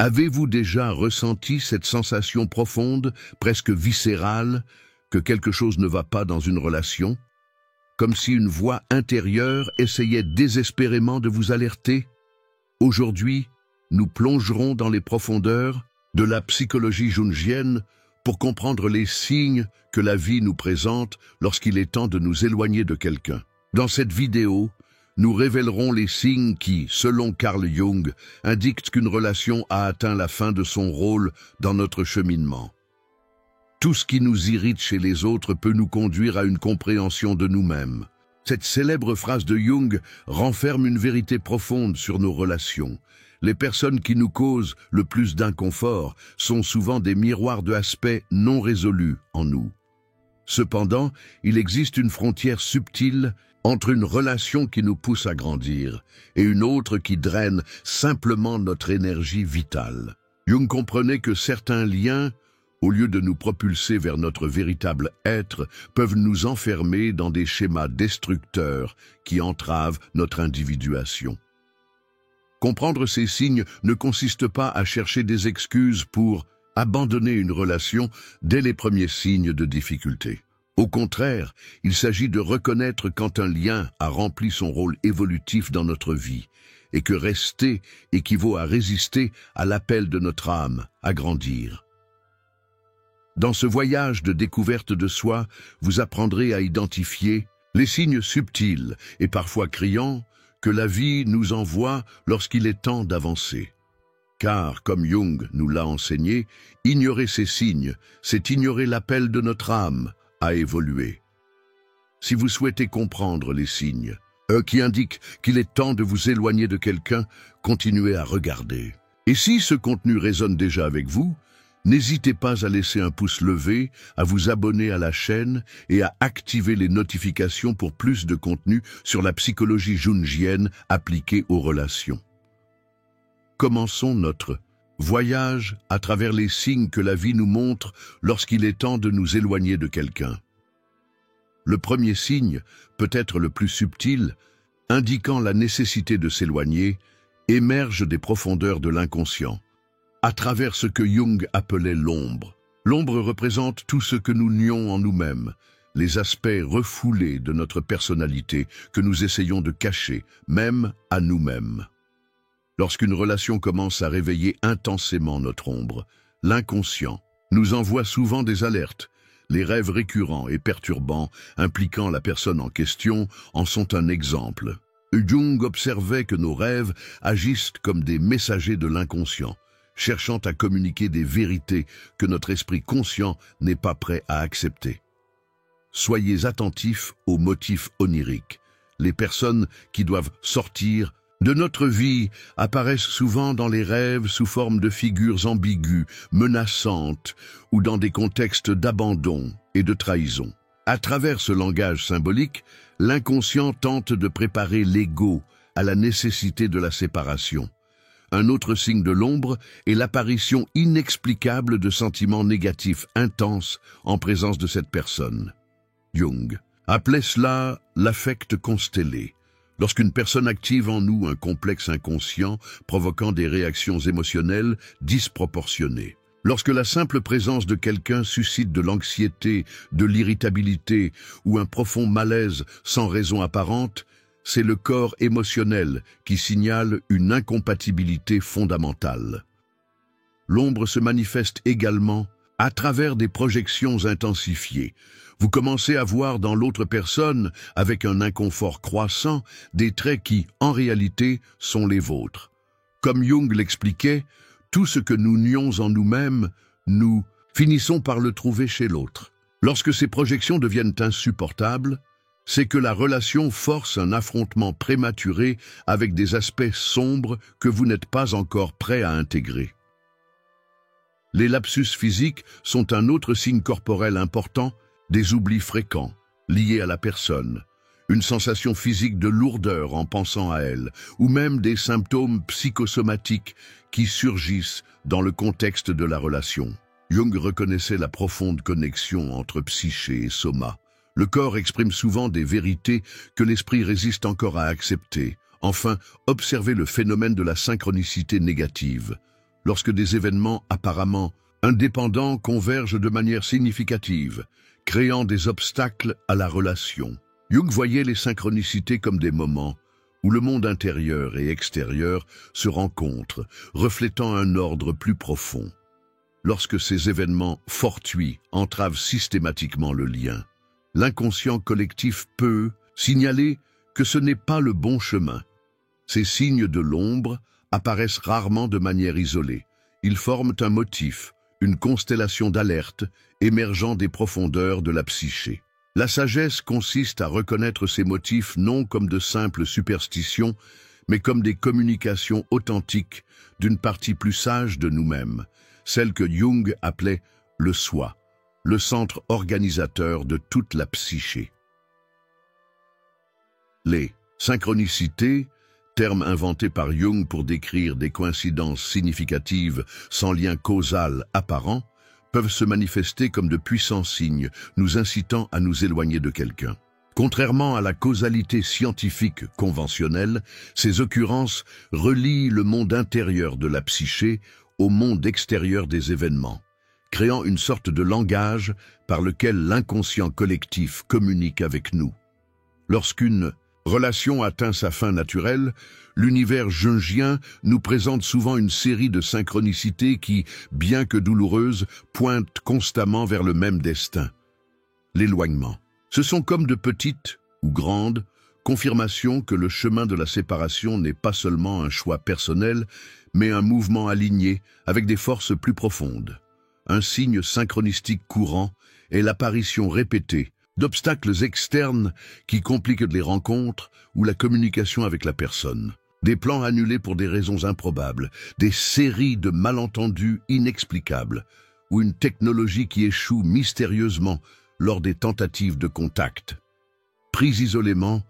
Avez-vous déjà ressenti cette sensation profonde, presque viscérale, que quelque chose ne va pas dans une relation? Comme si une voix intérieure essayait désespérément de vous alerter? Aujourd'hui, nous plongerons dans les profondeurs de la psychologie jungienne pour comprendre les signes que la vie nous présente lorsqu'il est temps de nous éloigner de quelqu'un. Dans cette vidéo, nous révélerons les signes qui, selon Carl Jung, indiquent qu'une relation a atteint la fin de son rôle dans notre cheminement. Tout ce qui nous irrite chez les autres peut nous conduire à une compréhension de nous-mêmes. Cette célèbre phrase de Jung renferme une vérité profonde sur nos relations. Les personnes qui nous causent le plus d'inconfort sont souvent des miroirs d'aspects non résolus en nous. Cependant, il existe une frontière subtile entre une relation qui nous pousse à grandir et une autre qui draine simplement notre énergie vitale. Jung comprenait que certains liens, au lieu de nous propulser vers notre véritable être, peuvent nous enfermer dans des schémas destructeurs qui entravent notre individuation. Comprendre ces signes ne consiste pas à chercher des excuses pour abandonner une relation dès les premiers signes de difficulté. Au contraire, il s'agit de reconnaître quand un lien a rempli son rôle évolutif dans notre vie et que rester équivaut à résister à l'appel de notre âme à grandir. Dans ce voyage de découverte de soi, vous apprendrez à identifier les signes subtils et parfois criants que la vie nous envoie lorsqu'il est temps d'avancer. Car, comme Jung nous l'a enseigné, ignorer ces signes, c'est ignorer l'appel de notre âme à évoluer. Si vous souhaitez comprendre les signes, qui indiquent qu'il est temps de vous éloigner de quelqu'un, continuez à regarder. Et si ce contenu résonne déjà avec vous, n'hésitez pas à laisser un pouce levé, à vous abonner à la chaîne et à activer les notifications pour plus de contenu sur la psychologie jungienne appliquée aux relations. Commençons notre voyage à travers les signes que la vie nous montre lorsqu'il est temps de nous éloigner de quelqu'un. Le premier signe, peut-être le plus subtil, indiquant la nécessité de s'éloigner, émerge des profondeurs de l'inconscient, à travers ce que Jung appelait l'ombre. L'ombre représente tout ce que nous nions en nous-mêmes, les aspects refoulés de notre personnalité que nous essayons de cacher, même à nous-mêmes. Lorsqu'une relation commence à réveiller intensément notre ombre, l'inconscient nous envoie souvent des alertes. Les rêves récurrents et perturbants impliquant la personne en question en sont un exemple. Jung observait que nos rêves agissent comme des messagers de l'inconscient, cherchant à communiquer des vérités que notre esprit conscient n'est pas prêt à accepter. Soyez attentifs aux motifs oniriques. Les personnes qui doivent sortir de notre vie apparaissent souvent dans les rêves sous forme de figures ambiguës, menaçantes ou dans des contextes d'abandon et de trahison. À travers ce langage symbolique, l'inconscient tente de préparer l'ego à la nécessité de la séparation. Un autre signe de l'ombre est l'apparition inexplicable de sentiments négatifs intenses en présence de cette personne. Jung appelait cela l'affect constellé. Lorsqu'une personne active en nous un complexe inconscient provoquant des réactions émotionnelles disproportionnées. Lorsque la simple présence de quelqu'un suscite de l'anxiété, de l'irritabilité ou un profond malaise sans raison apparente, c'est le corps émotionnel qui signale une incompatibilité fondamentale. L'ombre se manifeste également à travers des projections intensifiées. Vous commencez à voir dans l'autre personne, avec un inconfort croissant, des traits qui, en réalité, sont les vôtres. Comme Jung l'expliquait, tout ce que nous nions en nous-mêmes, nous finissons par le trouver chez l'autre. Lorsque ces projections deviennent insupportables, c'est que la relation force un affrontement prématuré avec des aspects sombres que vous n'êtes pas encore prêt à intégrer. Les lapsus physiques sont un autre signe corporel important, des oublis fréquents, liés à la personne, une sensation physique de lourdeur en pensant à elle, ou même des symptômes psychosomatiques qui surgissent dans le contexte de la relation. Jung reconnaissait la profonde connexion entre psyché et soma. Le corps exprime souvent des vérités que l'esprit résiste encore à accepter. Enfin, observez le phénomène de la synchronicité négative. lorsque des événements apparemment indépendants convergent de manière significative, créant des obstacles à la relation. Jung voyait les synchronicités comme des moments où le monde intérieur et extérieur se rencontrent, reflétant un ordre plus profond. Lorsque ces événements fortuits entravent systématiquement le lien, l'inconscient collectif peut signaler que ce n'est pas le bon chemin. Ces signes de l'ombre apparaissent rarement de manière isolée. Ils forment un motif, une constellation d'alerte émergeant des profondeurs de la psyché. La sagesse consiste à reconnaître ces motifs non comme de simples superstitions, mais comme des communications authentiques d'une partie plus sage de nous-mêmes, celle que Jung appelait le soi, le centre organisateur de toute la psyché. Les synchronicités, terme inventé par Jung pour décrire des coïncidences significatives sans lien causal apparent, peuvent se manifester comme de puissants signes nous incitant à nous éloigner de quelqu'un. Contrairement à la causalité scientifique conventionnelle, ces occurrences relient le monde intérieur de la psyché au monde extérieur des événements, créant une sorte de langage par lequel l'inconscient collectif communique avec nous. Lorsqu'une relation atteint sa fin naturelle, l'univers jungien nous présente souvent une série de synchronicités qui, bien que douloureuses, pointent constamment vers le même destin, l'éloignement. Ce sont comme de petites ou grandes confirmations que le chemin de la séparation n'est pas seulement un choix personnel, mais un mouvement aligné avec des forces plus profondes. Un signe synchronistique courant est l'apparition répétée d'obstacles externes qui compliquent les rencontres ou la communication avec la personne. Des plans annulés pour des raisons improbables, des séries de malentendus inexplicables, ou une technologie qui échoue mystérieusement lors des tentatives de contact. Pris isolément,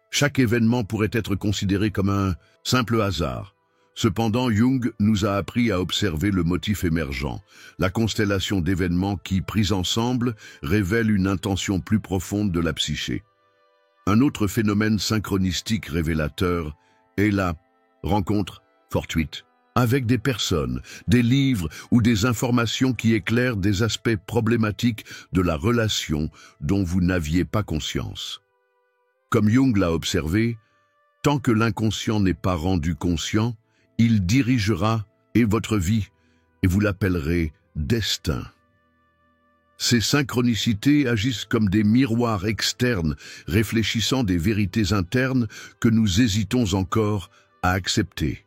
chaque événement pourrait être considéré comme un simple hasard. Cependant, Jung nous a appris à observer le motif émergent, la constellation d'événements qui, pris ensemble, révèlent une intention plus profonde de la psyché. Un autre phénomène synchronistique révélateur est la rencontre fortuite avec des personnes, des livres ou des informations qui éclairent des aspects problématiques de la relation dont vous n'aviez pas conscience. Comme Jung l'a observé, tant que l'inconscient n'est pas rendu conscient, il dirigera votre vie et vous l'appellerez destin. Ces synchronicités agissent comme des miroirs externes réfléchissant des vérités internes que nous hésitons encore à accepter.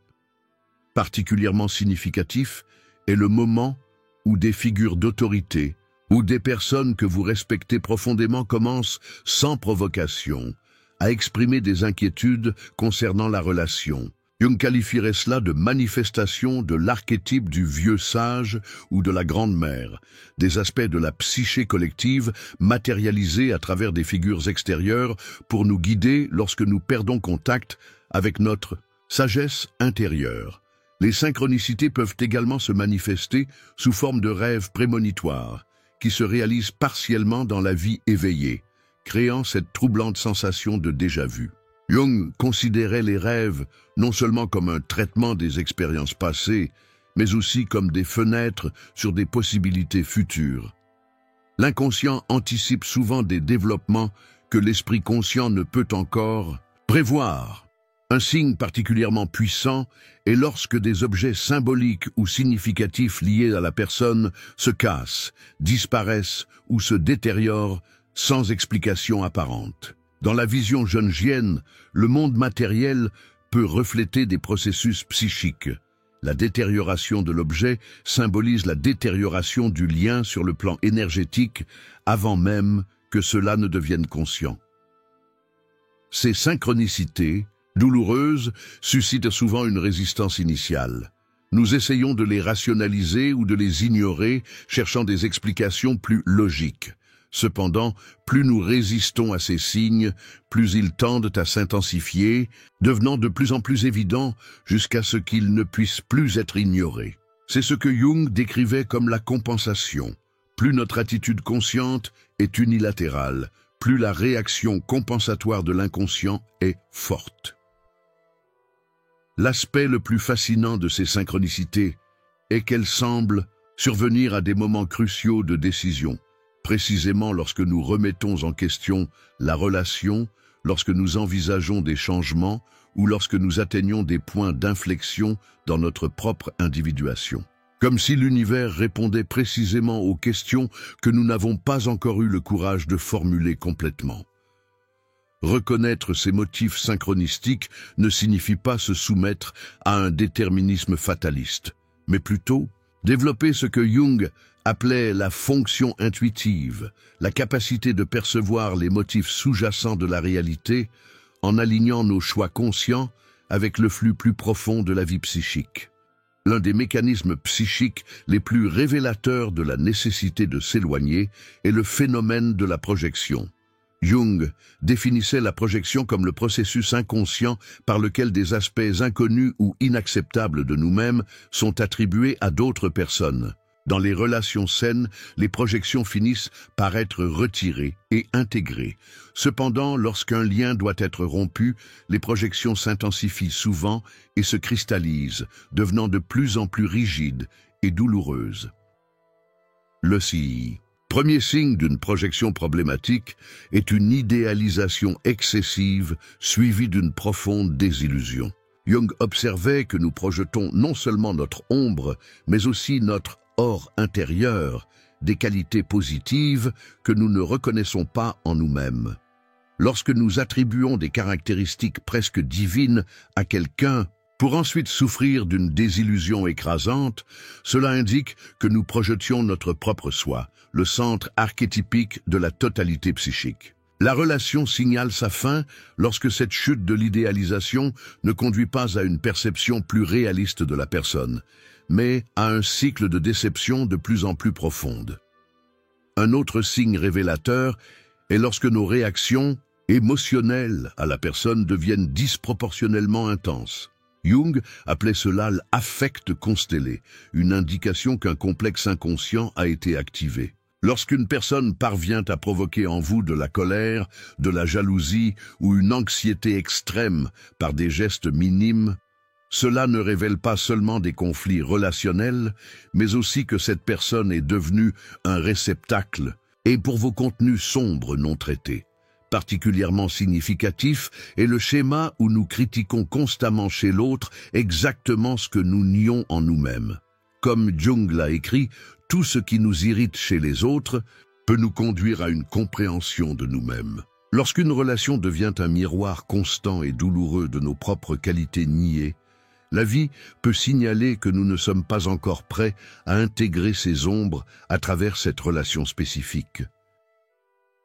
Particulièrement significatif est le moment où des figures d'autorité ou des personnes que vous respectez profondément commencent, sans provocation, à exprimer des inquiétudes concernant la relation. Jung qualifierait cela de manifestation de l'archétype du vieux sage ou de la grande-mère, des aspects de la psyché collective matérialisés à travers des figures extérieures pour nous guider lorsque nous perdons contact avec notre sagesse intérieure. Les synchronicités peuvent également se manifester sous forme de rêves prémonitoires qui se réalisent partiellement dans la vie éveillée, créant cette troublante sensation de déjà-vu. Jung considérait les rêves non seulement comme un traitement des expériences passées, mais aussi comme des fenêtres sur des possibilités futures. L'inconscient anticipe souvent des développements que l'esprit conscient ne peut encore prévoir. Un signe particulièrement puissant est lorsque des objets symboliques ou significatifs liés à la personne se cassent, disparaissent ou se détériorent sans explication apparente. Dans la vision jungienne, le monde matériel peut refléter des processus psychiques. La détérioration de l'objet symbolise la détérioration du lien sur le plan énergétique avant même que cela ne devienne conscient. Ces synchronicités, douloureuses, suscitent souvent une résistance initiale. Nous essayons de les rationaliser ou de les ignorer, cherchant des explications plus logiques. Cependant, plus nous résistons à ces signes, plus ils tendent à s'intensifier, devenant de plus en plus évidents jusqu'à ce qu'ils ne puissent plus être ignorés. C'est ce que Jung décrivait comme la compensation. Plus notre attitude consciente est unilatérale, plus la réaction compensatoire de l'inconscient est forte. L'aspect le plus fascinant de ces synchronicités est qu'elles semblent survenir à des moments cruciaux de décision, précisément lorsque nous remettons en question la relation, lorsque nous envisageons des changements ou lorsque nous atteignons des points d'inflexion dans notre propre individuation. Comme si l'univers répondait précisément aux questions que nous n'avons pas encore eu le courage de formuler complètement. Reconnaître ces motifs synchronistiques ne signifie pas se soumettre à un déterminisme fataliste, mais plutôt développer ce que Jung appelait la fonction intuitive, la capacité de percevoir les motifs sous-jacents de la réalité en alignant nos choix conscients avec le flux plus profond de la vie psychique. L'un des mécanismes psychiques les plus révélateurs de la nécessité de s'éloigner est le phénomène de la projection. Jung définissait la projection comme le processus inconscient par lequel des aspects inconnus ou inacceptables de nous-mêmes sont attribués à d'autres personnes. Dans les relations saines, les projections finissent par être retirées et intégrées. Cependant, lorsqu'un lien doit être rompu, les projections s'intensifient souvent et se cristallisent, devenant de plus en plus rigides et douloureuses. Le premier signe d'une projection problématique est une idéalisation excessive suivie d'une profonde désillusion. Jung observait que nous projetons non seulement notre ombre, mais aussi notre or intérieur, des qualités positives que nous ne reconnaissons pas en nous-mêmes. Lorsque nous attribuons des caractéristiques presque divines à quelqu'un, pour ensuite souffrir d'une désillusion écrasante, cela indique que nous projetions notre propre soi, le centre archétypique de la totalité psychique. La relation signale sa fin lorsque cette chute de l'idéalisation ne conduit pas à une perception plus réaliste de la personne, mais à un cycle de déception de plus en plus profonde. Un autre signe révélateur est lorsque nos réactions émotionnelles à la personne deviennent disproportionnellement intenses. Jung appelait cela l'affect constellé, une indication qu'un complexe inconscient a été activé. Lorsqu'une personne parvient à provoquer en vous de la colère, de la jalousie ou une anxiété extrême par des gestes minimes, cela ne révèle pas seulement des conflits relationnels, mais aussi que cette personne est devenue un réceptacle et pour vos contenus sombres non traités. Particulièrement significatif est le schéma où nous critiquons constamment chez l'autre exactement ce que nous nions en nous-mêmes. Comme Jung l'a écrit, tout ce qui nous irrite chez les autres peut nous conduire à une compréhension de nous-mêmes. Lorsqu'une relation devient un miroir constant et douloureux de nos propres qualités niées, la vie peut signaler que nous ne sommes pas encore prêts à intégrer ces ombres à travers cette relation spécifique.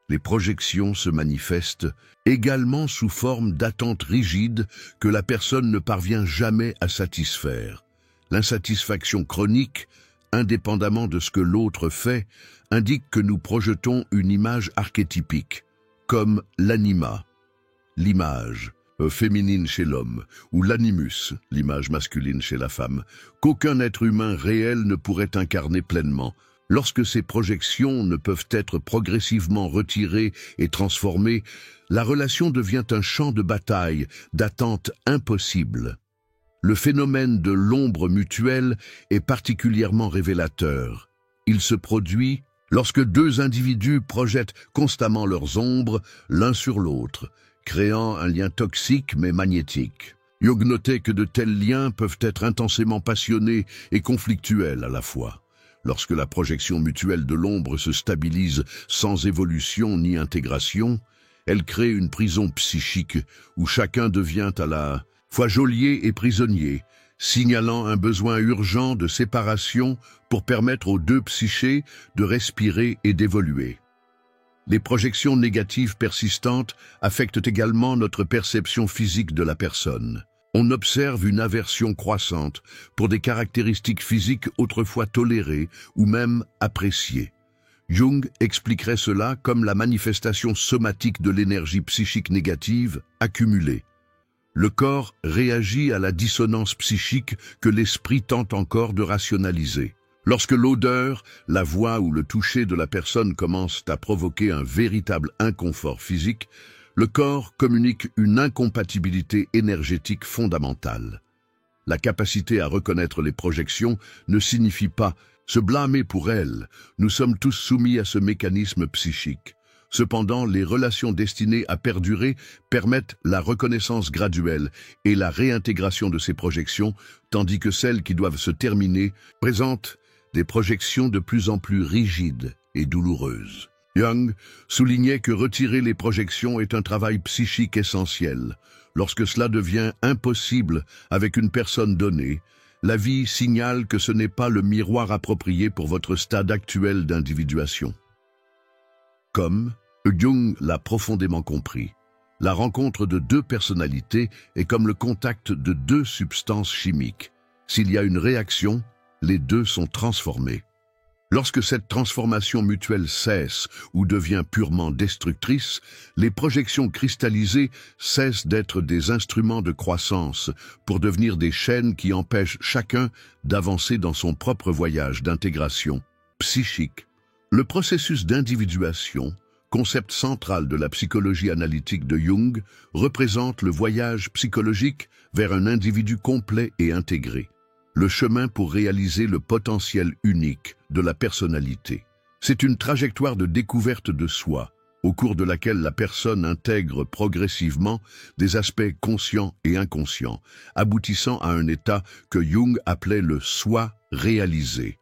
Les projections se manifestent également sous forme d'attentes rigides que la personne ne parvient jamais à satisfaire. L'insatisfaction chronique, indépendamment de ce que l'autre fait, indique que nous projetons une image archétypique, comme l'anima, l'image féminine chez l'homme, ou l'animus, l'image masculine chez la femme, qu'aucun être humain réel ne pourrait incarner pleinement. Lorsque ces projections ne peuvent être progressivement retirées et transformées, la relation devient un champ de bataille, d'attente impossible. Le phénomène de l'ombre mutuelle est particulièrement révélateur. Il se produit lorsque deux individus projettent constamment leurs ombres l'un sur l'autre, créant un lien toxique mais magnétique. Jung notait que de tels liens peuvent être intensément passionnés et conflictuels à la fois. Lorsque la projection mutuelle de l'ombre se stabilise sans évolution ni intégration, elle crée une prison psychique où chacun devient à la fois geôlier et prisonnier, signalant un besoin urgent de séparation pour permettre aux deux psychés de respirer et d'évoluer. Les projections négatives persistantes affectent également notre perception physique de la personne. On observe une aversion croissante pour des caractéristiques physiques autrefois tolérées ou même appréciées. Jung expliquerait cela comme la manifestation somatique de l'énergie psychique négative accumulée. Le corps réagit à la dissonance psychique que l'esprit tente encore de rationaliser. Lorsque l'odeur, la voix ou le toucher de la personne commencent à provoquer un véritable inconfort physique, le corps communique une incompatibilité énergétique fondamentale. La capacité à reconnaître les projections ne signifie pas se blâmer pour elles. Nous sommes tous soumis à ce mécanisme psychique. Cependant, les relations destinées à perdurer permettent la reconnaissance graduelle et la réintégration de ces projections, tandis que celles qui doivent se terminer présentent des projections de plus en plus rigides et douloureuses. Jung soulignait que retirer les projections est un travail psychique essentiel. Lorsque cela devient impossible avec une personne donnée, la vie signale que ce n'est pas le miroir approprié pour votre stade actuel d'individuation. Comme Jung l'a profondément compris, la rencontre de deux personnalités est comme le contact de deux substances chimiques. S'il y a une réaction, les deux sont transformés. Lorsque cette transformation mutuelle cesse ou devient purement destructrice, les projections cristallisées cessent d'être des instruments de croissance pour devenir des chaînes qui empêchent chacun d'avancer dans son propre voyage d'intégration psychique. Le processus d'individuation, concept central de la psychologie analytique de Jung, représente le voyage psychologique vers un individu complet et intégré. Le chemin pour réaliser le potentiel unique de la personnalité. C'est une trajectoire de découverte de soi, au cours de laquelle la personne intègre progressivement des aspects conscients et inconscients, aboutissant à un état que Jung appelait le soi réalisé.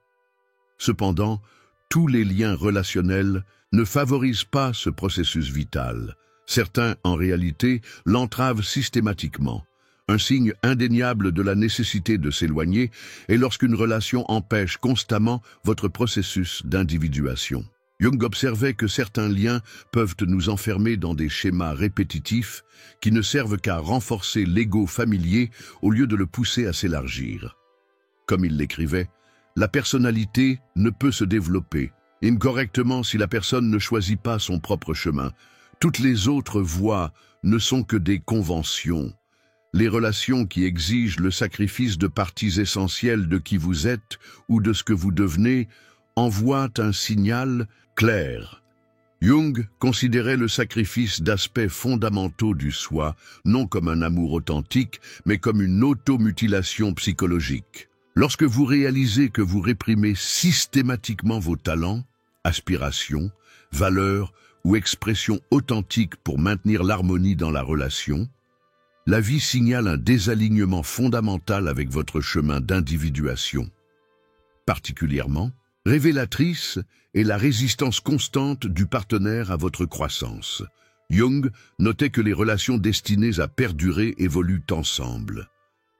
Cependant, tous les liens relationnels ne favorisent pas ce processus vital. Certains, en réalité, l'entravent systématiquement. Un signe indéniable de la nécessité de s'éloigner est lorsqu'une relation empêche constamment votre processus d'individuation. Jung observait que certains liens peuvent nous enfermer dans des schémas répétitifs qui ne servent qu'à renforcer l'ego familier au lieu de le pousser à s'élargir. Comme il l'écrivait, la personnalité ne peut se développer incorrectement si la personne ne choisit pas son propre chemin. Toutes les autres voies ne sont que des conventions. Les relations qui exigent le sacrifice de parties essentielles de qui vous êtes ou de ce que vous devenez envoient un signal clair. Jung considérait le sacrifice d'aspects fondamentaux du soi, non comme un amour authentique, mais comme une automutilation psychologique. Lorsque vous réalisez que vous réprimez systématiquement vos talents, aspirations, valeurs ou expressions authentiques pour maintenir l'harmonie dans la relation, la vie signale un désalignement fondamental avec votre chemin d'individuation. Particulièrement, révélatrice est la résistance constante du partenaire à votre croissance. Jung notait que les relations destinées à perdurer évoluent ensemble.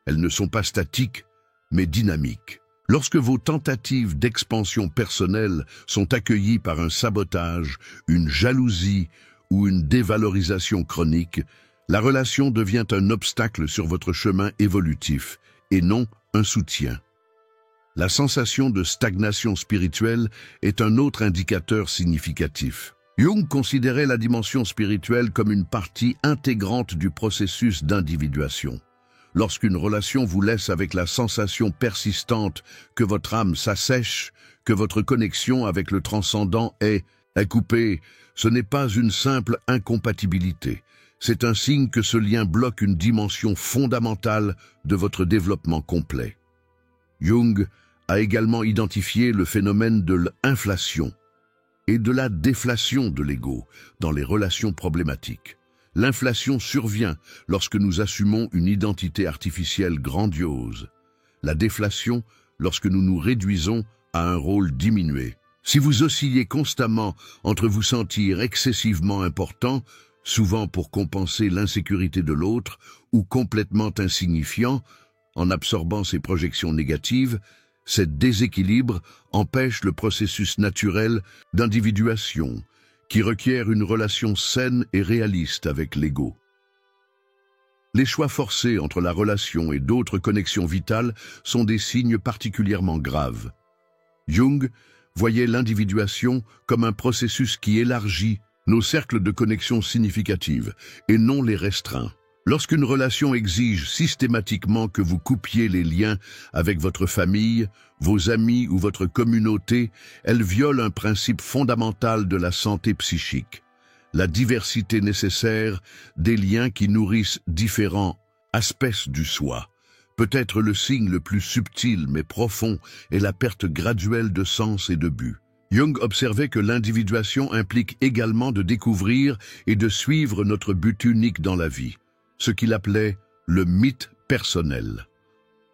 Elles ne sont pas statiques, mais dynamiques. Lorsque vos tentatives d'expansion personnelle sont accueillies par un sabotage, une jalousie ou une dévalorisation chronique, la relation devient un obstacle sur votre chemin évolutif et non un soutien. La sensation de stagnation spirituelle est un autre indicateur significatif. Jung considérait la dimension spirituelle comme une partie intégrante du processus d'individuation. Lorsqu'une relation vous laisse avec la sensation persistante que votre âme s'assèche, que votre connexion avec le transcendant est coupée, ce n'est pas une simple incompatibilité. C'est un signe que ce lien bloque une dimension fondamentale de votre développement complet. Jung a également identifié le phénomène de l'inflation et de la déflation de l'ego dans les relations problématiques. L'inflation survient lorsque nous assumons une identité artificielle grandiose. La déflation lorsque nous nous réduisons à un rôle diminué. Si vous oscillez constamment entre vous sentir excessivement important, souvent pour compenser l'insécurité de l'autre, ou complètement insignifiant, en absorbant ses projections négatives, ce déséquilibre empêche le processus naturel d'individuation, qui requiert une relation saine et réaliste avec l'ego. Les choix forcés entre la relation et d'autres connexions vitales sont des signes particulièrement graves. Jung voyait l'individuation comme un processus qui élargit nos cercles de connexion significatives et non les restreint. Lorsqu'une relation exige systématiquement que vous coupiez les liens avec votre famille, vos amis ou votre communauté, elle viole un principe fondamental de la santé psychique, la diversité nécessaire des liens qui nourrissent différents aspects du soi. Peut-être le signe le plus subtil mais profond est la perte graduelle de sens et de but. Jung observait que l'individuation implique également de découvrir et de suivre notre but unique dans la vie, ce qu'il appelait le mythe personnel.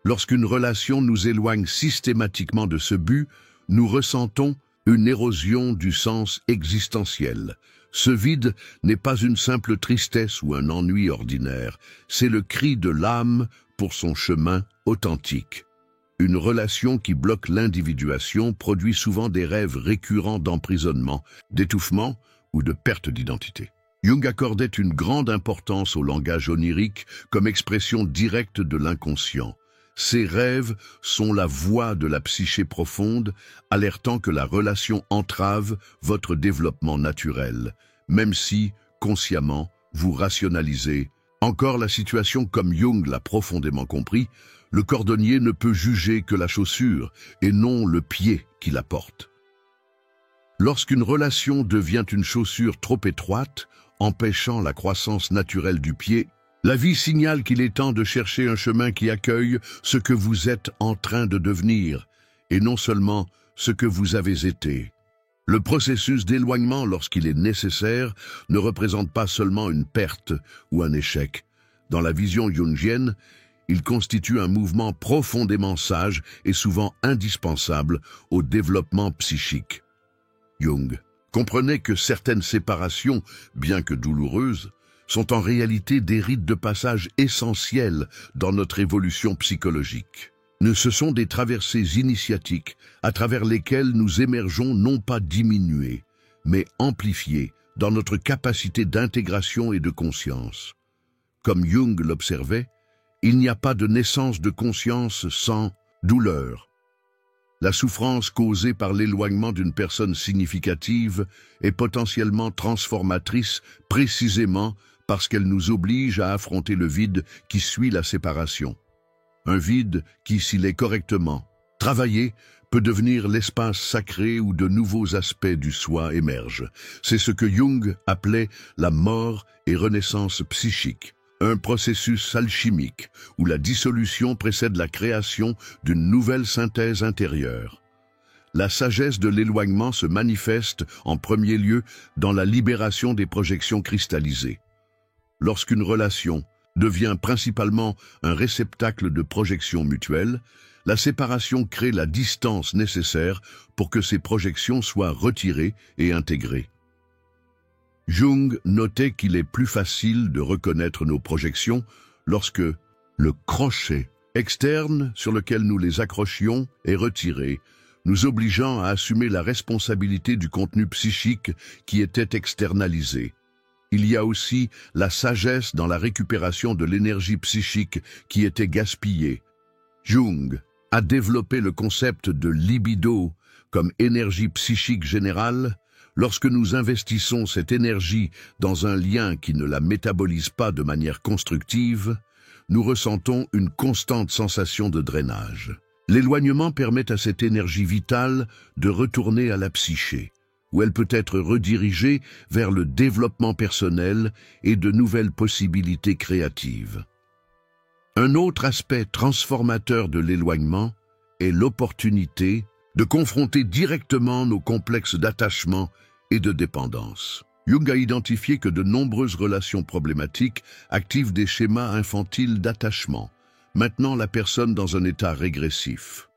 Lorsqu'une relation nous éloigne systématiquement de ce but, nous ressentons une érosion du sens existentiel. Ce vide n'est pas une simple tristesse ou un ennui ordinaire, c'est le cri de l'âme pour son chemin authentique. Une relation qui bloque l'individuation produit souvent des rêves récurrents d'emprisonnement, d'étouffement ou de perte d'identité. Jung accordait une grande importance au langage onirique comme expression directe de l'inconscient. Ces rêves sont la voix de la psyché profonde, alertant que la relation entrave votre développement naturel, même si, consciemment, vous rationalisez. Encore la situation comme Jung l'a profondément compris, le cordonnier ne peut juger que la chaussure et non le pied qui la porte. Lorsqu'une relation devient une chaussure trop étroite, empêchant la croissance naturelle du pied, la vie signale qu'il est temps de chercher un chemin qui accueille ce que vous êtes en train de devenir, et non seulement ce que vous avez été. Le processus d'éloignement, lorsqu'il est nécessaire, ne représente pas seulement une perte ou un échec. Dans la vision jungienne, il constitue un mouvement profondément sage et souvent indispensable au développement psychique. Jung comprenait que certaines séparations, bien que douloureuses, sont en réalité des rites de passage essentiels dans notre évolution psychologique. Ce sont des traversées initiatiques à travers lesquelles nous émergeons non pas diminués, mais amplifiés dans notre capacité d'intégration et de conscience. Comme Jung l'observait, il n'y a pas de naissance de conscience sans douleur. La souffrance causée par l'éloignement d'une personne significative est potentiellement transformatrice précisément parce qu'elle nous oblige à affronter le vide qui suit la séparation. Un vide qui, s'il est correctement travaillé, peut devenir l'espace sacré où de nouveaux aspects du soi émergent. C'est ce que Jung appelait la mort et renaissance psychique, un processus alchimique où la dissolution précède la création d'une nouvelle synthèse intérieure. La sagesse de l'éloignement se manifeste en premier lieu dans la libération des projections cristallisées. Lorsqu'une relation devient principalement un réceptacle de projections mutuelles, la séparation crée la distance nécessaire pour que ces projections soient retirées et intégrées. Jung notait qu'il est plus facile de reconnaître nos projections lorsque le crochet externe sur lequel nous les accrochions est retiré, nous obligeant à assumer la responsabilité du contenu psychique qui était externalisé. Il y a aussi la sagesse dans la récupération de l'énergie psychique qui était gaspillée. Jung a développé le concept de libido comme énergie psychique générale. Lorsque nous investissons cette énergie dans un lien qui ne la métabolise pas de manière constructive, nous ressentons une constante sensation de drainage. L'éloignement permet à cette énergie vitale de retourner à la psyché, où elle peut être redirigée vers le développement personnel et de nouvelles possibilités créatives. Un autre aspect transformateur de l'éloignement est l'opportunité de confronter directement nos complexes d'attachement et de dépendance. Jung a identifié que de nombreuses relations problématiques activent des schémas infantiles d'attachement, maintenant la personne dans un état régressif.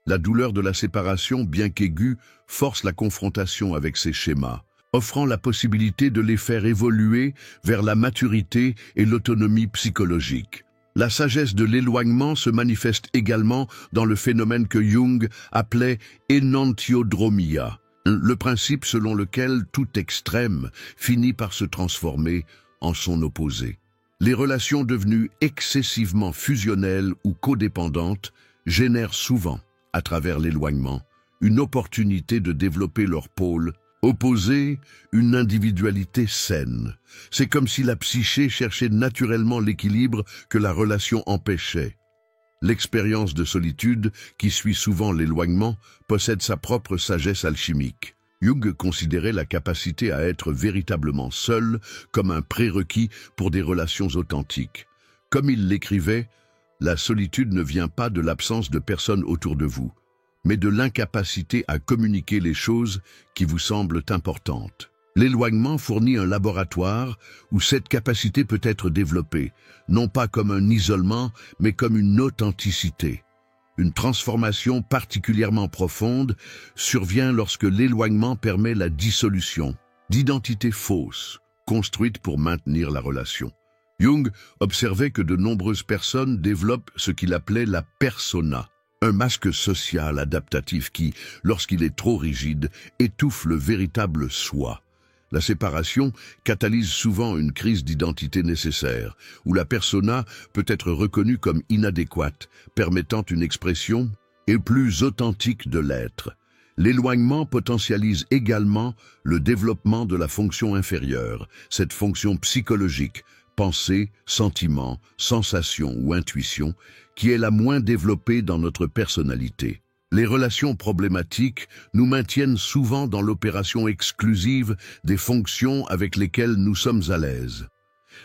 La douleur de la séparation, bien qu'aiguë, force la confrontation avec ces schémas, offrant la possibilité de les faire évoluer vers la maturité et l'autonomie psychologique. La sagesse de l'éloignement se manifeste également dans le phénomène que Jung appelait énantiodromia, le principe selon lequel tout extrême finit par se transformer en son opposé. Les relations devenues excessivement fusionnelles ou codépendantes génèrent souvent, à travers l'éloignement, une opportunité de développer leur pôle opposé, une individualité saine. C'est comme si la psyché cherchait naturellement l'équilibre que la relation empêchait. L'expérience de solitude, qui suit souvent l'éloignement, possède sa propre sagesse alchimique. Jung considérait la capacité à être véritablement seul comme un prérequis pour des relations authentiques. Comme il l'écrivait, La solitude ne vient pas de l'absence de personnes autour de vous, mais de l'incapacité à communiquer les choses qui vous semblent importantes. L'éloignement fournit un laboratoire où cette capacité peut être développée, non pas comme un isolement, mais comme une authenticité. Une transformation particulièrement profonde survient lorsque l'éloignement permet la dissolution d'identités fausses, construites pour maintenir la relation. Jung observait que de nombreuses personnes développent ce qu'il appelait la persona, un masque social adaptatif qui, lorsqu'il est trop rigide, étouffe le véritable soi. La séparation catalyse souvent une crise d'identité nécessaire, où la persona peut être reconnue comme inadéquate, permettant une expression et plus authentique de l'être. L'éloignement potentialise également le développement de la fonction inférieure, cette fonction psychologique, pensée, sentiment, sensation ou intuition, qui est la moins développée dans notre personnalité. Les relations problématiques nous maintiennent souvent dans l'opération exclusive des fonctions avec lesquelles nous sommes à l'aise.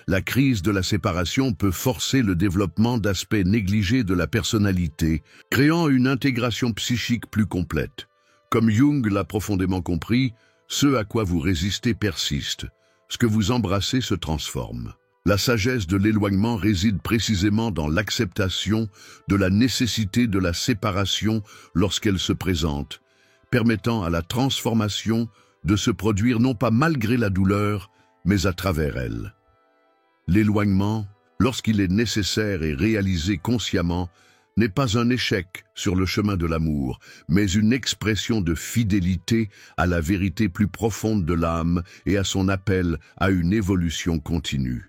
La crise de la séparation peut forcer le développement d'aspects négligés de la personnalité, créant une intégration psychique plus complète. Comme Jung l'a profondément compris, ce à quoi vous résistez persiste, ce que vous embrassez se transforme. La sagesse de l'éloignement réside précisément dans l'acceptation de la nécessité de la séparation lorsqu'elle se présente, permettant à la transformation de se produire non pas malgré la douleur, mais à travers elle. L'éloignement, lorsqu'il est nécessaire et réalisé consciemment, n'est pas un échec sur le chemin de l'amour, mais une expression de fidélité à la vérité plus profonde de l'âme et à son appel à une évolution continue.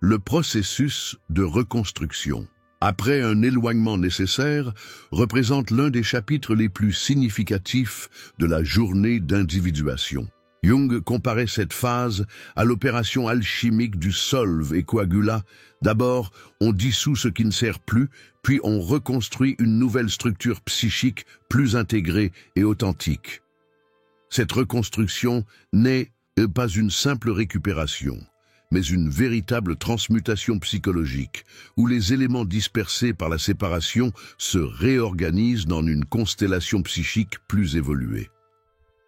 Le processus de reconstruction, après un éloignement nécessaire, représente l'un des chapitres les plus significatifs de la journée d'individuation. Jung comparait cette phase à l'opération alchimique du solve et coagula. D'abord, on dissout ce qui ne sert plus, puis on reconstruit une nouvelle structure psychique plus intégrée et authentique. Cette reconstruction n'est pas une simple récupération, mais une véritable transmutation psychologique, où les éléments dispersés par la séparation se réorganisent dans une constellation psychique plus évoluée.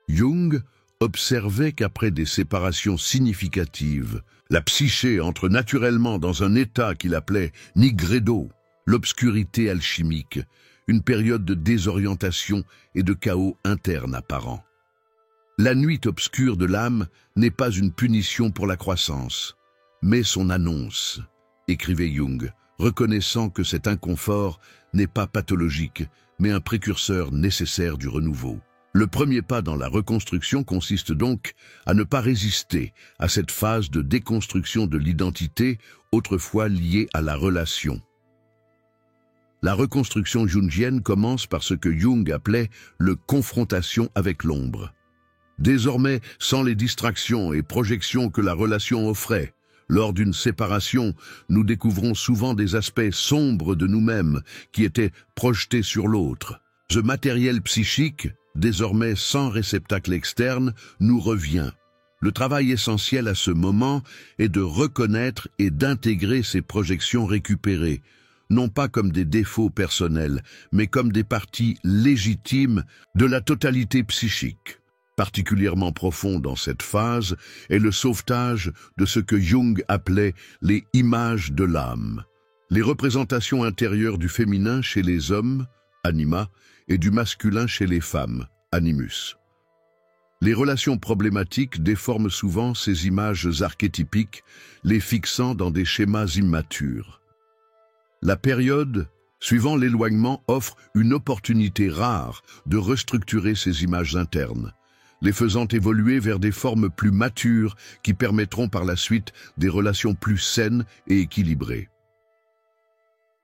Jung observait qu'après des séparations significatives, la psyché entre naturellement dans un état qu'il appelait nigredo, l'obscurité alchimique, une période de désorientation et de chaos interne apparent. La nuit obscure de l'âme n'est pas une punition pour la croissance, mais son annonce, écrivait Jung, reconnaissant que cet inconfort n'est pas pathologique, mais un précurseur nécessaire du renouveau. Le premier pas dans la reconstruction consiste donc à ne pas résister à cette phase de déconstruction de l'identité autrefois liée à la relation. La reconstruction jungienne commence par ce que Jung appelait le confrontation avec l'ombre. Désormais, sans les distractions et projections que la relation offrait, lors d'une séparation, nous découvrons souvent des aspects sombres de nous-mêmes qui étaient projetés sur l'autre. Ce matériel psychique, désormais sans réceptacle externe, nous revient. Le travail essentiel à ce moment est de reconnaître et d'intégrer ces projections récupérées, non pas comme des défauts personnels, mais comme des parties légitimes de la totalité psychique. Particulièrement profond dans cette phase est le sauvetage de ce que Jung appelait les images de l'âme, les représentations intérieures du féminin chez les hommes, anima, et du masculin chez les femmes, animus. Les relations problématiques déforment souvent ces images archétypiques, les fixant dans des schémas immatures. La période suivant l'éloignement offre une opportunité rare de restructurer ces images internes, les faisant évoluer vers des formes plus matures qui permettront par la suite des relations plus saines et équilibrées.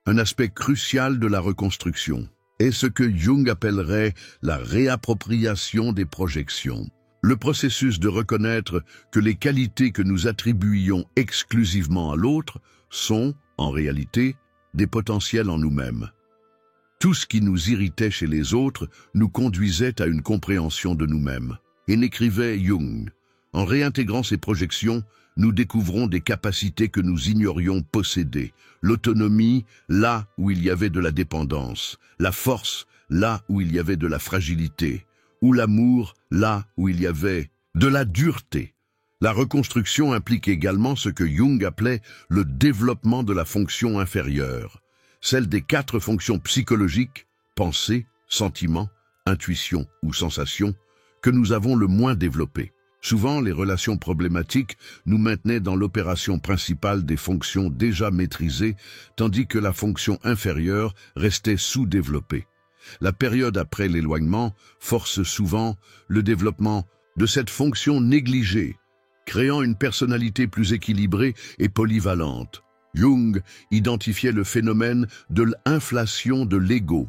Un aspect crucial de la reconstruction est ce que Jung appellerait la réappropriation des projections. Le processus de reconnaître que les qualités que nous attribuions exclusivement à l'autre sont, en réalité, des potentiels en nous-mêmes. Tout ce qui nous irritait chez les autres nous conduisait à une compréhension de nous-mêmes. Et n'écrivait Jung. En réintégrant ces projections, nous découvrons des capacités que nous ignorions posséder. L'autonomie, là où il y avait de la dépendance. La force, là où il y avait de la fragilité. Ou l'amour, là où il y avait de la dureté. La reconstruction implique également ce que Jung appelait le développement de la fonction inférieure, celle des 4 fonctions psychologiques, pensée, sentiment, intuition ou sensation, que nous avons le moins développées. Souvent, les relations problématiques nous maintenaient dans l'opération principale des fonctions déjà maîtrisées, tandis que la fonction inférieure restait sous-développée. La période après l'éloignement force souvent le développement de cette fonction négligée, créant une personnalité plus équilibrée et polyvalente. Jung identifiait le phénomène de l'inflation de l'ego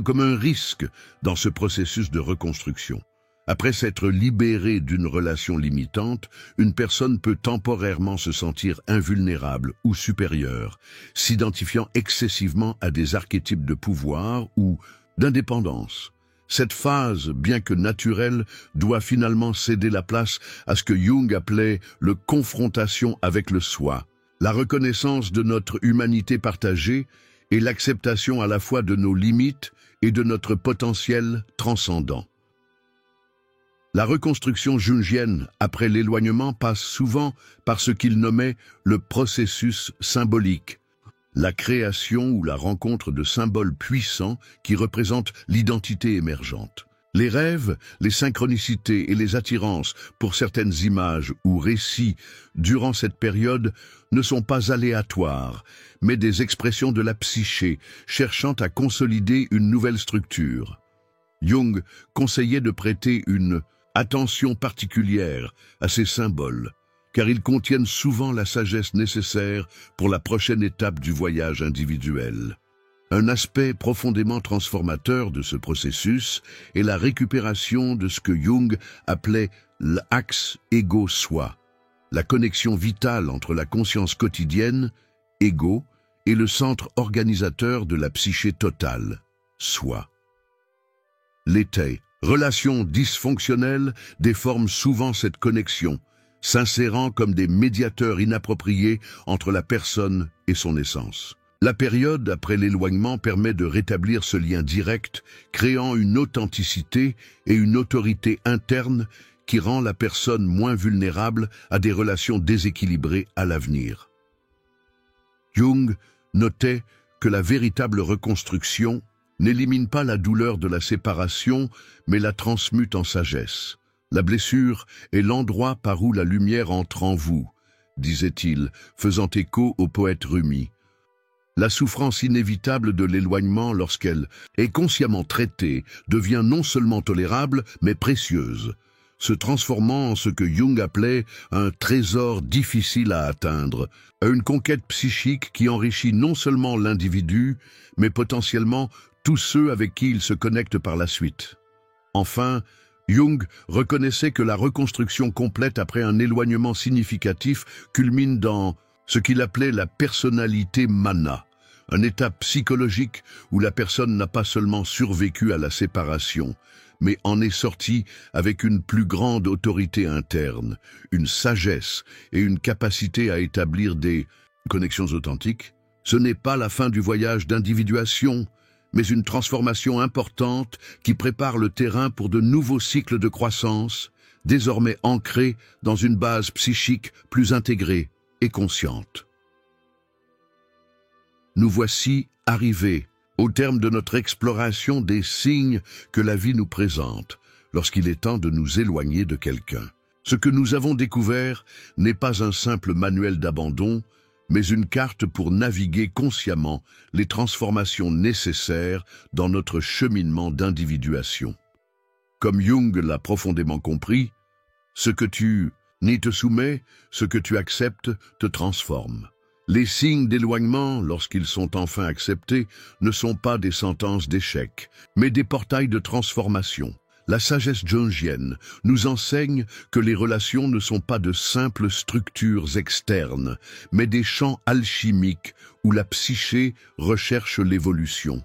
comme un risque dans ce processus de reconstruction. Après s'être libéré d'une relation limitante, une personne peut temporairement se sentir invulnérable ou supérieure, s'identifiant excessivement à des archétypes de pouvoir ou d'indépendance. Cette phase, bien que naturelle, doit finalement céder la place à ce que Jung appelait le confrontation avec le soi, la reconnaissance de notre humanité partagée et l'acceptation à la fois de nos limites et de notre potentiel transcendant. La reconstruction jungienne après l'éloignement passe souvent par ce qu'il nommait le processus symbolique, la création ou la rencontre de symboles puissants qui représentent l'identité émergente. Les rêves, les synchronicités et les attirances pour certaines images ou récits durant cette période ne sont pas aléatoires, mais des expressions de la psyché cherchant à consolider une nouvelle structure. Jung conseillait de prêter une attention particulière à ces symboles, car ils contiennent souvent la sagesse nécessaire pour la prochaine étape du voyage individuel. Un aspect profondément transformateur de ce processus est la récupération de ce que Jung appelait l'axe ego-soi, la connexion vitale entre la conscience quotidienne, ego, et le centre organisateur de la psyché totale, soi. L'été, relations dysfonctionnelles déforment souvent cette connexion, s'insérant comme des médiateurs inappropriés entre la personne et son essence. La période après l'éloignement permet de rétablir ce lien direct, créant une authenticité et une autorité interne qui rend la personne moins vulnérable à des relations déséquilibrées à l'avenir. Jung notait que la véritable reconstruction n'élimine pas la douleur de la séparation, mais la transmute en sagesse. La blessure est l'endroit par où la lumière entre en vous, disait-il, faisant écho au poète Rumi. La souffrance inévitable de l'éloignement, lorsqu'elle est consciemment traitée, devient non seulement tolérable, mais précieuse, se transformant en ce que Jung appelait un trésor difficile à atteindre, une conquête psychique qui enrichit non seulement l'individu, mais potentiellement tous ceux avec qui il se connecte par la suite. Enfin, Jung reconnaissait que la reconstruction complète après un éloignement significatif culmine dans ce qu'il appelait la personnalité mana, un état psychologique où la personne n'a pas seulement survécu à la séparation, mais en est sortie avec une plus grande autorité interne, une sagesse et une capacité à établir des connexions authentiques. Ce n'est pas la fin du voyage d'individuation, mais une transformation importante qui prépare le terrain pour de nouveaux cycles de croissance, désormais ancrés dans une base psychique plus intégrée et consciente. Nous voici arrivés au terme de notre exploration des signes que la vie nous présente lorsqu'il est temps de nous éloigner de quelqu'un. Ce que nous avons découvert n'est pas un simple manuel d'abandon, mais une carte pour naviguer consciemment les transformations nécessaires dans notre cheminement d'individuation. Comme Jung l'a profondément compris, ce que tu n'y te soumets, ce que tu acceptes te transforme. Les signes d'éloignement, lorsqu'ils sont enfin acceptés, ne sont pas des sentences d'échec, mais des portails de transformation. La sagesse jungienne nous enseigne que les relations ne sont pas de simples structures externes, mais des champs alchimiques où la psyché recherche l'évolution.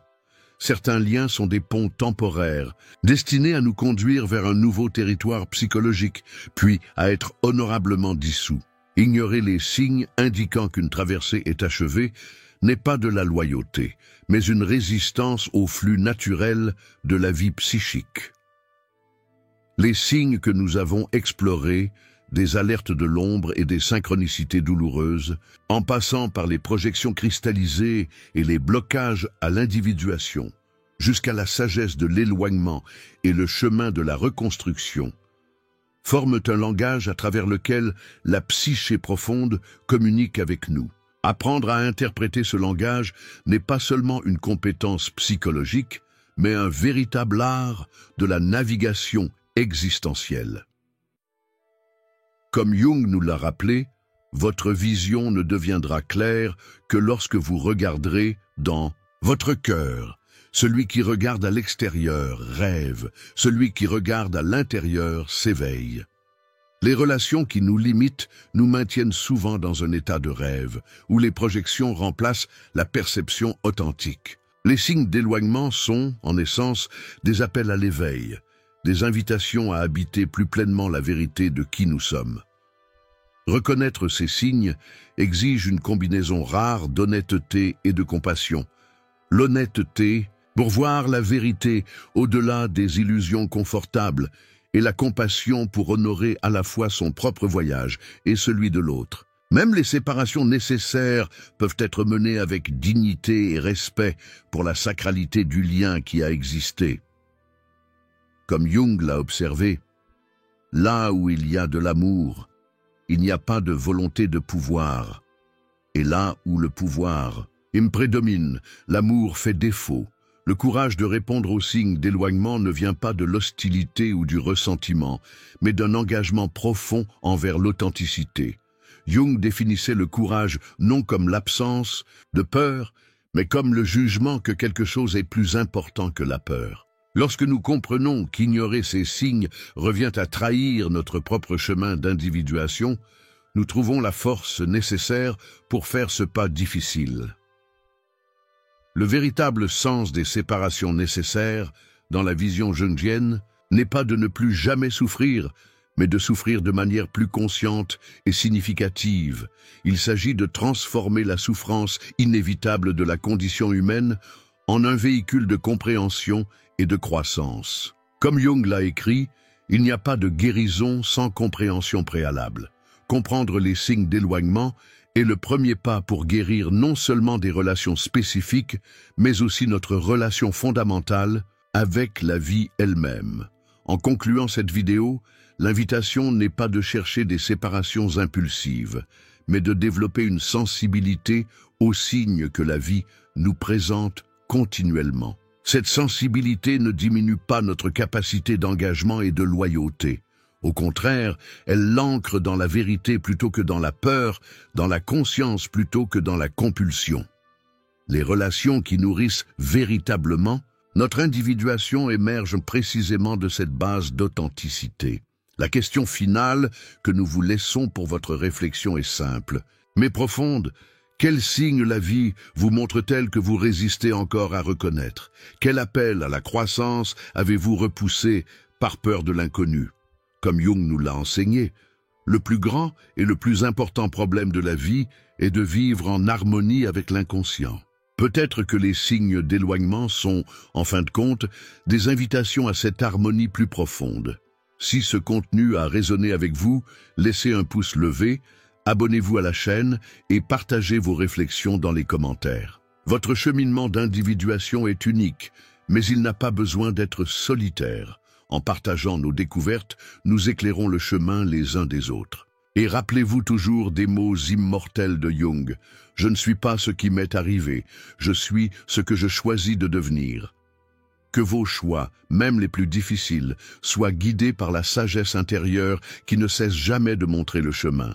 Certains liens sont des ponts temporaires, destinés à nous conduire vers un nouveau territoire psychologique, puis à être honorablement dissous. Ignorer les signes indiquant qu'une traversée est achevée n'est pas de la loyauté, mais une résistance au flux naturel de la vie psychique. Les signes que nous avons explorés, des alertes de l'ombre et des synchronicités douloureuses, en passant par les projections cristallisées et les blocages à l'individuation, jusqu'à la sagesse de l'éloignement et le chemin de la reconstruction, forment un langage à travers lequel la psyché profonde communique avec nous. Apprendre à interpréter ce langage n'est pas seulement une compétence psychologique, mais un véritable art de la navigation existentielle. Comme Jung nous l'a rappelé, votre vision ne deviendra claire que lorsque vous regarderez dans votre cœur. Celui qui regarde à l'extérieur rêve, celui qui regarde à l'intérieur s'éveille. Les relations qui nous limitent nous maintiennent souvent dans un état de rêve, où les projections remplacent la perception authentique. Les signes d'éloignement sont, en essence, des appels à l'éveil, des invitations à habiter plus pleinement la vérité de qui nous sommes. Reconnaître ces signes exige une combinaison rare d'honnêteté et de compassion. L'honnêteté, pour voir la vérité au-delà des illusions confortables, et la compassion pour honorer à la fois son propre voyage et celui de l'autre. Même les séparations nécessaires peuvent être menées avec dignité et respect pour la sacralité du lien qui a existé. Comme Jung l'a observé, là où il y a de l'amour, il n'y a pas de volonté de pouvoir. Et là où le pouvoir prédomine, l'amour fait défaut. Le courage de répondre aux signes d'éloignement ne vient pas de l'hostilité ou du ressentiment, mais d'un engagement profond envers l'authenticité. Jung définissait le courage non comme l'absence de peur, mais comme le jugement que quelque chose est plus important que la peur. Lorsque nous comprenons qu'ignorer ces signes revient à trahir notre propre chemin d'individuation, nous trouvons la force nécessaire pour faire ce pas difficile. Le véritable sens des séparations nécessaires, dans la vision jungienne, n'est pas de ne plus jamais souffrir, mais de souffrir de manière plus consciente et significative. Il s'agit de transformer la souffrance inévitable de la condition humaine en un véhicule de compréhension et de croissance. Comme Jung l'a écrit, il n'y a pas de guérison sans compréhension préalable. Comprendre les signes d'éloignement est le premier pas pour guérir non seulement des relations spécifiques, mais aussi notre relation fondamentale avec la vie elle-même. En concluant cette vidéo, l'invitation n'est pas de chercher des séparations impulsives, mais de développer une sensibilité aux signes que la vie nous présente continuellement. Cette sensibilité ne diminue pas notre capacité d'engagement et de loyauté. Au contraire, elle l'ancre dans la vérité plutôt que dans la peur, dans la conscience plutôt que dans la compulsion. Les relations qui nourrissent véritablement notre individuation émergent précisément de cette base d'authenticité. La question finale que nous vous laissons pour votre réflexion est simple, mais profonde. Quel signe la vie vous montre-t-elle que vous résistez encore à reconnaître? Quel appel à la croissance avez-vous repoussé par peur de l'inconnu? Comme Jung nous l'a enseigné, le plus grand et le plus important problème de la vie est de vivre en harmonie avec l'inconscient. Peut-être que les signes d'éloignement sont, en fin de compte, des invitations à cette harmonie plus profonde. Si ce contenu a résonné avec vous, laissez un pouce levé, abonnez-vous à la chaîne et partagez vos réflexions dans les commentaires. Votre cheminement d'individuation est unique, mais il n'a pas besoin d'être solitaire. En partageant nos découvertes, nous éclairons le chemin les uns des autres. Et rappelez-vous toujours des mots immortels de Jung. Je ne suis pas ce qui m'est arrivé, je suis ce que je choisis de devenir. Que vos choix, même les plus difficiles, soient guidés par la sagesse intérieure qui ne cesse jamais de montrer le chemin.